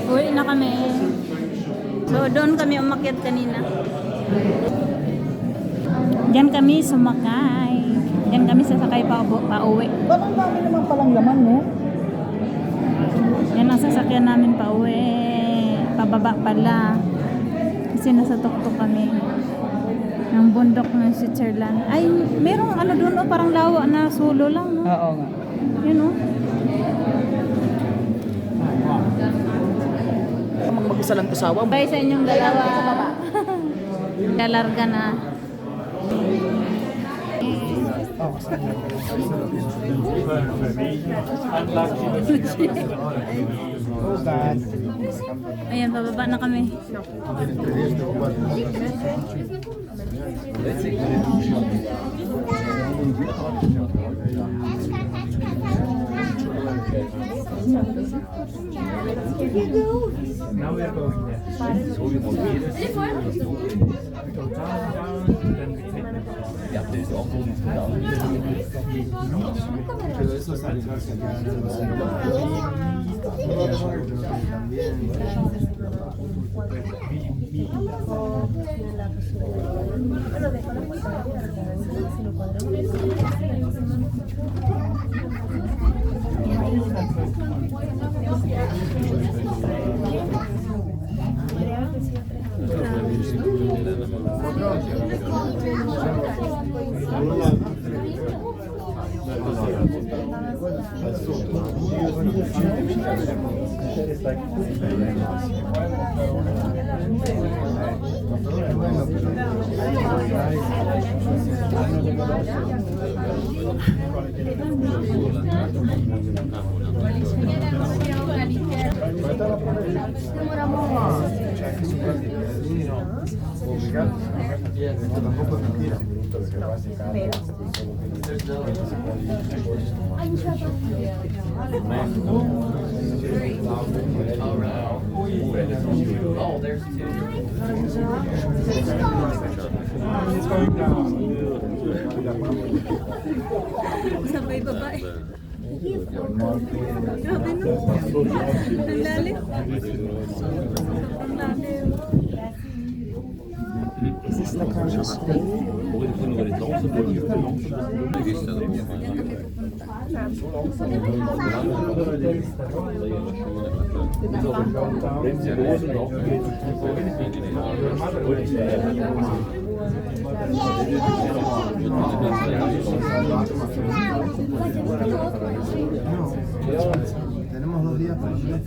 Uwi na kami. So, doon kami umakyat kanina. Diyan kami sumakay. Diyan kami sasakay pa uwi. Ba't ang dami naman palang laman, no? Yan ang sasakyan namin pa uwi. Pababa pala. Kasi nasa tuktok kami. Ng bundok ng Switzerland. Ay, merong ano doon, oh, parang lawa na sulo lang, no? Oo nga. Yun, oh. Mag-isa lang kasawa mo. Bye sa inyong dalawa. Dalarga na. Ayan, pababa na kami. Now we are going there. So we go down, then we take the Ja, das ist auch so nicht genau. Oh, there's two. It's going down. Sabay babae. Grabe, no? Ang lalim. Ang lalim. Is this the conscious way? Tenemos 2 días para ir.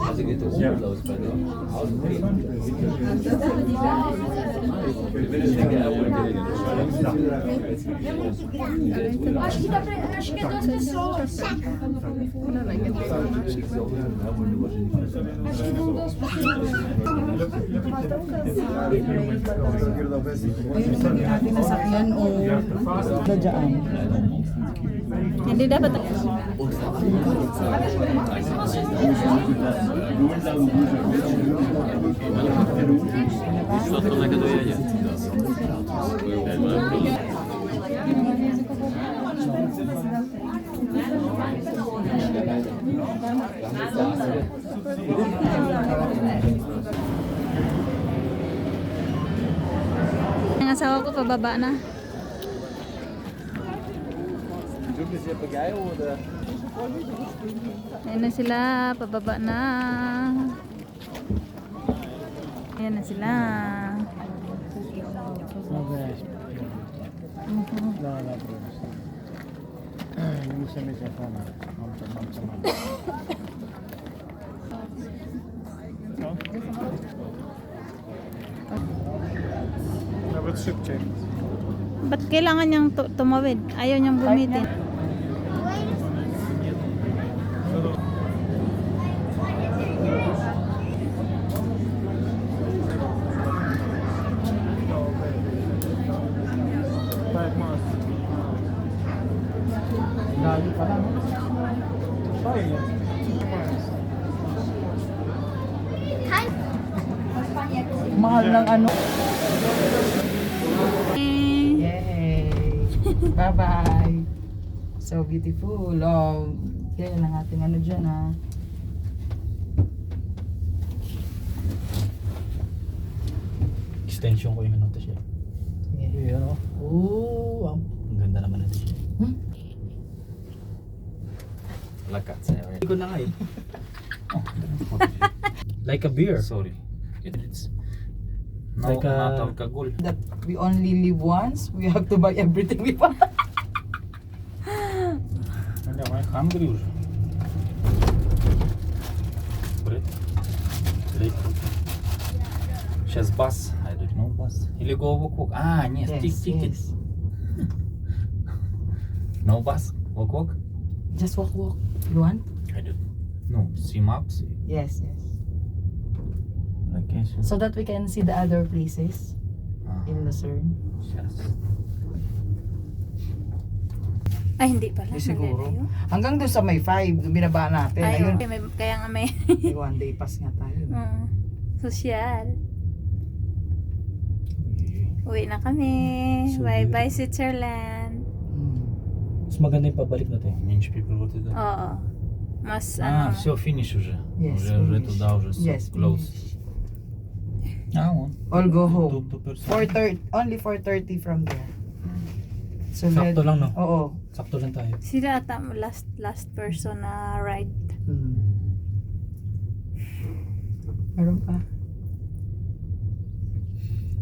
Also geht das so los bei der Ausbildung. Acho que é 2 pessoas. Acho que não 2 Ayun naman yung ating nasakyan o sadyaan. Hindi dapat. Что на году едет? Ang asawa ko pababa na. Ayan na sila, pababa na. Ayan na sila. Nawet szybciej. Ba't kailangan niyang tumawid? Ayaw niyang bumitin. Layo pa lang. Mahal ng ano. Yay! Bye-bye. So beautiful. Oh, yan ang ating ano dyan ha. Extension ko yung ano to siya. Yeah. Yun o. Oh, Ang ganda naman ito siya. Lakatsa. Hindi ko na nga eh. Like a beer. Sorry. It's no, Like a- not alcohol. that we only live once. We have to buy everything we want. And I'm hungry уже. Бред. Сейчас бас. I don't know бас. Или go walk walk. А, нет, ticket. No bus. Walk walk. Just walk, walk. You want? I don't know. No, see maps. Yes, yes. Okay, So that we can see the other places in Lucerne. Сейчас. Ay, hindi pala. Di siguro. Malalayo. Hanggang doon sa may 5, binaba natin. Ay, Ayun. okay, kaya nga may May one day pass nga tayo. sosyal. Uwi na kami. So Bye-bye, Switzerland. Mas maganda yung pabalik natin. Меньше people вот это. Oo. Mas, А, все, финиш уже. Yes, Уже finish. туда уже Yes, close. finish. А, вон. All go home. 2%. 4:30, only 4:30 from there. So Sakto lang, no? Oo. Sakto lang tayo. sila ata last person na ride. Meron pa.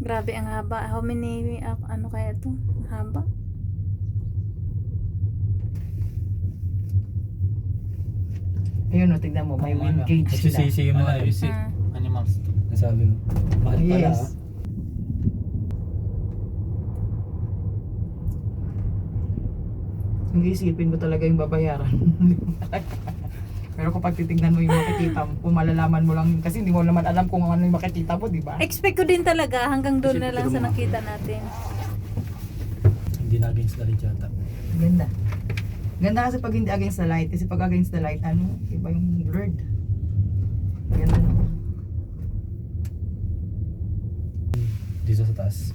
Grabe ang haba. How many, ano kaya to? Haba? Ayun o, tignan mo, may wind gauge sila. Nagsisisi yung mga Она висит. Ah. Animals. nasabi mo. Mahal pala Yes. ah. Hindi isipin mo talaga yung babayaran. Pero kung titignan mo yung makikita mo, kung malalaman mo lang, kasi hindi mo naman alam kung ano yung makikita mo, di ba? Expect ko din talaga hanggang doon na lang sa nakita natin. Hindi na against the light yata. Ganda. Ganda kasi pag hindi against the light. Kasi pag against the light, ano, iba yung blurred. Ganda naman. Dito sa taas.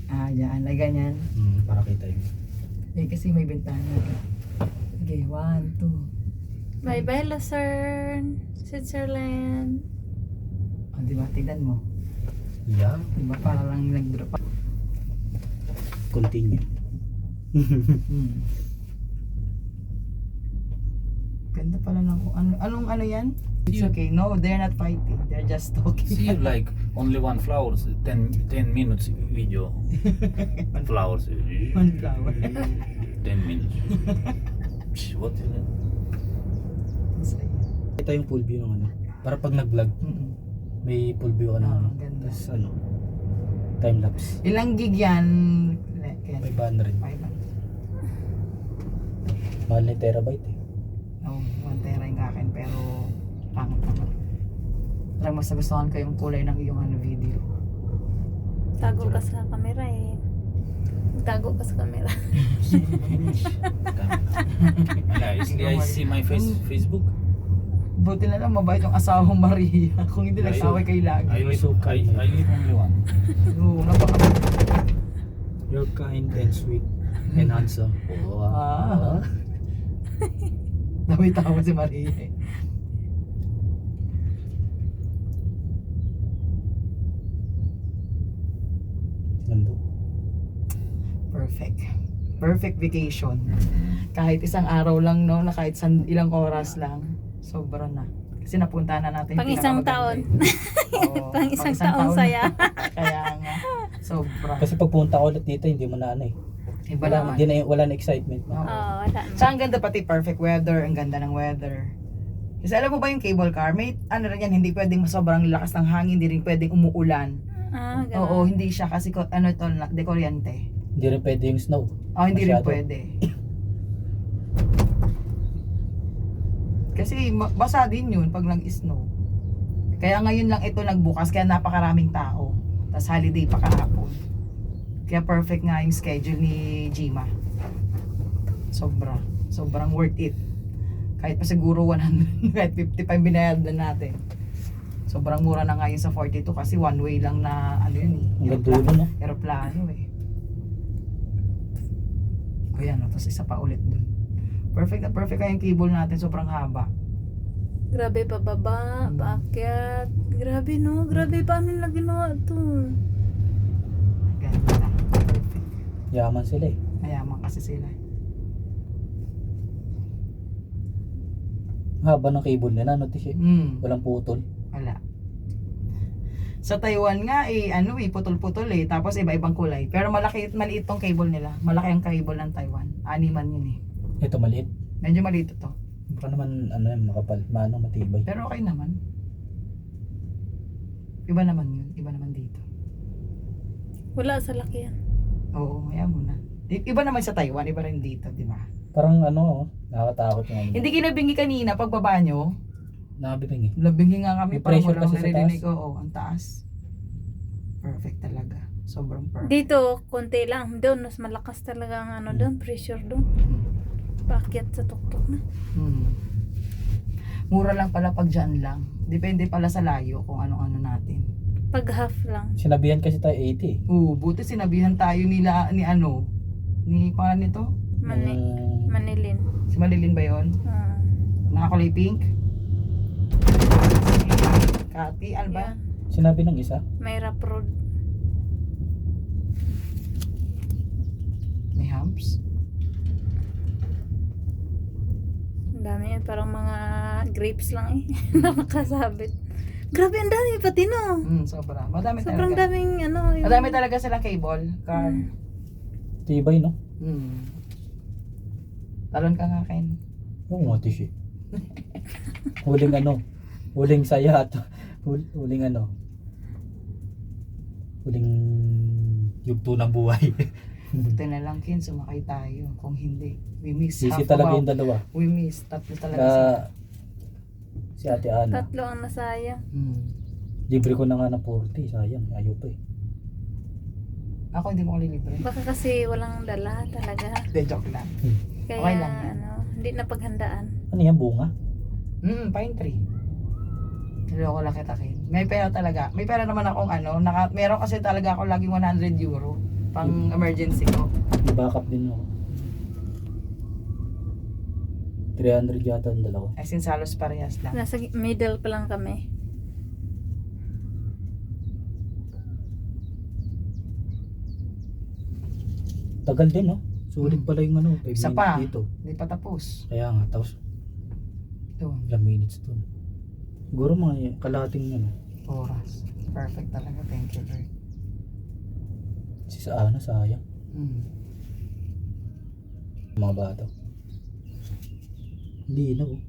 Ah, yan. Ay, ganyan. Para kita yun. Eh, kasi may bintana. Okay, 1, 2. Bye-bye, Lucerne, Switzerland. O, di ba? Tignan mo. Yeah. Di ba? Para lang nag-drop. Continue. Ganda pala ng anong ano yan? It's okay. No, they're not fighting. They're just talking. See, like only one flowers, 10 minutes video. Flowers. One flower. 10 minutes. What is that? Ito yung full view ng ano. Para pag nag-vlog, may full view ka na ano. Ganda. Tapos ano, time lapse. Ilang gig yan? 500. 500. Mahal na yung terabyte eh. Oh, 1 tera yung akin pero pangit naman. Pero mas nagustuhan ko yung kulay ng iyong ano video. Tago ka sa camera eh. Tago ka sa camera. Yeah, I see my Facebook. Buti na lang mabait yung asawang Maria. Kung hindi nagsaway kayo lagi. I live only one. Oo, napaka- You're kind and sweet and handsome. Ah. Dami-tawa si Maria eh. Ganda. Perfect. Perfect vacation. Kahit isang araw lang, no, na kahit ilang oras lang, sobra na. Kasi napunta na natin Pang isang taon. Oo, Pang isang taong saya. Kaya nga, sobra. Kasi pagpunta ko ulit dito, hindi mo na ano eh. Iba naman. Wala na excitement. Oo. Oo, wala na. So, ang ganda pati perfect weather, ang ganda ng weather. Kasi alam mo ba yung cable car, may ano rin yan, hindi pwedeng sobrang lakas ng hangin, hindi rin pwedeng umuulan. Ah, ganun. Oo, hindi siya kasi ano ito, dekoryente. Hindi rin pwede yung snow. Oh, hindi rin Masyado. pwede. Kasi basa din yun pag nag-snow. Kaya ngayon lang ito nagbukas, kaya napakaraming tao. Tapos holiday pa kahapon. Kaya perfect nga yung schedule ni Jima. Sobrang worth it. Kahit pa siguro 100, kahit 55 binayad na natin. Sobrang mura na nga yun sa 42 kasi one way lang na ano yun eh. Ang ganda yun, no? Aeroplano eh. Ayan, tapos isa pa ulit dun. Perfect na perfect kaya yung cable natin, sobrang haba. Grabe, pababa, paakyat. Grabe, no? Grabe, paano nila ginawa to? Ganda. Perfect. Yaman sila eh. Mayaman kasi sila. Haba ng cable nila, no, Tish? Walang putol. Wala. Sa Taiwan nga putol-putol tapos iba-ibang kulay. Pero maliit tong cable nila. Malaki ang cable ng Taiwan. 6 yun eh. Ito maliit. Medyo maliit ito. Baka naman, makapal, matibay. Pero okay naman. Iba naman yun. Iba naman dito. Wala sa laki yan. Oo, kaya muna. Iba naman sa Taiwan, iba rin dito, di ba? Parang nakakatakot yung Hindi kinabingi kanina pagbaba nyo. Nakabibing eh. Labingi nga kami, May parang pressure walang kasi sa naririnig taas. ko. Oo, ang taas. Perfect talaga. Sobrang perfect. Dito, konti lang. Doon, mas malakas talaga ang doon, pressure doon. Paakyat sa tuktok na. Mura lang pala pag dyan lang. Depende pala sa layo kung ano-ano natin. Pag half lang. Sinabihan kasi tayo 80 eh. Buti sinabihan tayo ni pangalan nito? Manilin. Si Malilin ba yun? Nakakulay pink? Kati, ano ba? Yan. Sinabi ng isa. May rap road. May humps? Ang dami yan. Parang mga grapes lang eh. na nakasabit. Grabe, ang dami pati no. Sobra. Madami Sobrang talaga. daming yung... Madami talaga silang cable, car. Tibay, no? Talon ka nga, Ken. Oo nga, Tish eh. Huling saya at huling yugto ng buhay. Ito na lang, Ken, sumakay tayo. Kung hindi, we miss Sisi half talaga of yung dalawa. We miss, tatlo talaga Si Ate Ana. Tatlo ang nasayang. Libre ko na nga ng 40, sayang. Ayaw pa eh. Ako hindi mo ko lilibre. Baka kasi walang dala talaga. Hindi, joke lang. Kaya Okay lang yan. hindi na paghandaan. Ano yan, bunga? Pine tree. Niloko lang kita, Ken. May pera talaga. May pera naman akong meron kasi talaga ako laging 100 euro pang emergency ko. May backup din ako. 300 yata ang dalawa. As in, salos parehas lang. Nasa middle pa lang kami. Tagal din, no? Sulit pala yung 5 Isa minutes pa. dito. Hindi pa tapos. Kaya nga, tapos Ito, ilang minutes to. Siguro mga kalahating oras. Perfect talaga. Thank you, Lord. Si Ana, sayang. Mga bata. Hindi na, oh.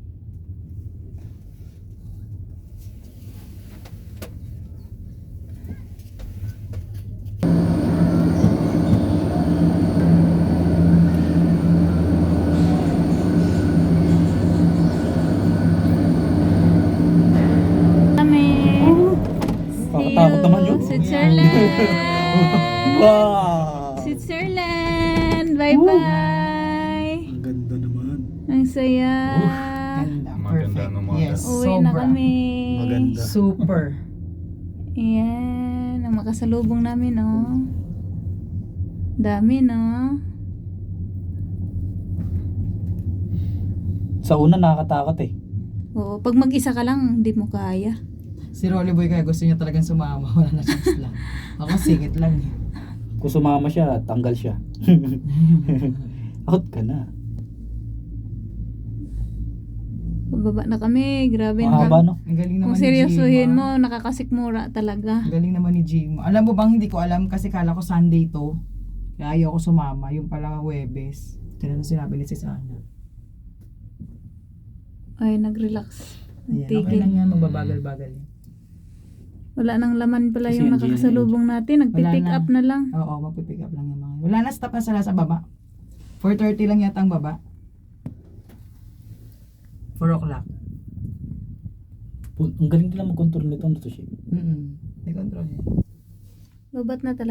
Kami. Nakakatakot naman yun. Switzerland. Wow! Switzerland. Bye-bye. Ang ganda naman. Ang saya. Ganda. Maganda Perfect. naman. Yes. Uwi na sobra. kami. Maganda. Super. Ayan. Ang makasalubong namin, oh. Dami, no? Sa una nakakatakot eh. Oo. Pag mag-isa ka lang, hindi mo kaya. Si Rolly Boy kaya gusto niya talagang sumama. Wala na chance lang. Ako singit lang eh. Kung sumama siya, tanggal siya. Out ka na. Pababa na kami. Grabe. Mahaba, no? Ang galing naman Kung ni seryosohin Jima. mo, nakakasikmura talaga. Ang galing naman ni Jima. Alam mo bang hindi ko alam kasi kala ko Sunday to. Kaya ayaw ko sumama. Yung pala Huwebes. Ito na sinabi ni Susana. Ay, nag-relax. Ayan, okay Tigil. lang yan. Magbabagal-bagal yan. Wala nang laman pala Kasi yung yan, nakakasalubong natin. Nagpipick Wala na. up na lang. Oo, magpipick up lang yung mga. Wala na, stop na sila sa baba. 4:30 lang yata ang baba. 4 o'clock. Ang galing nila mag-control nito. May control yan. Lubat na talaga.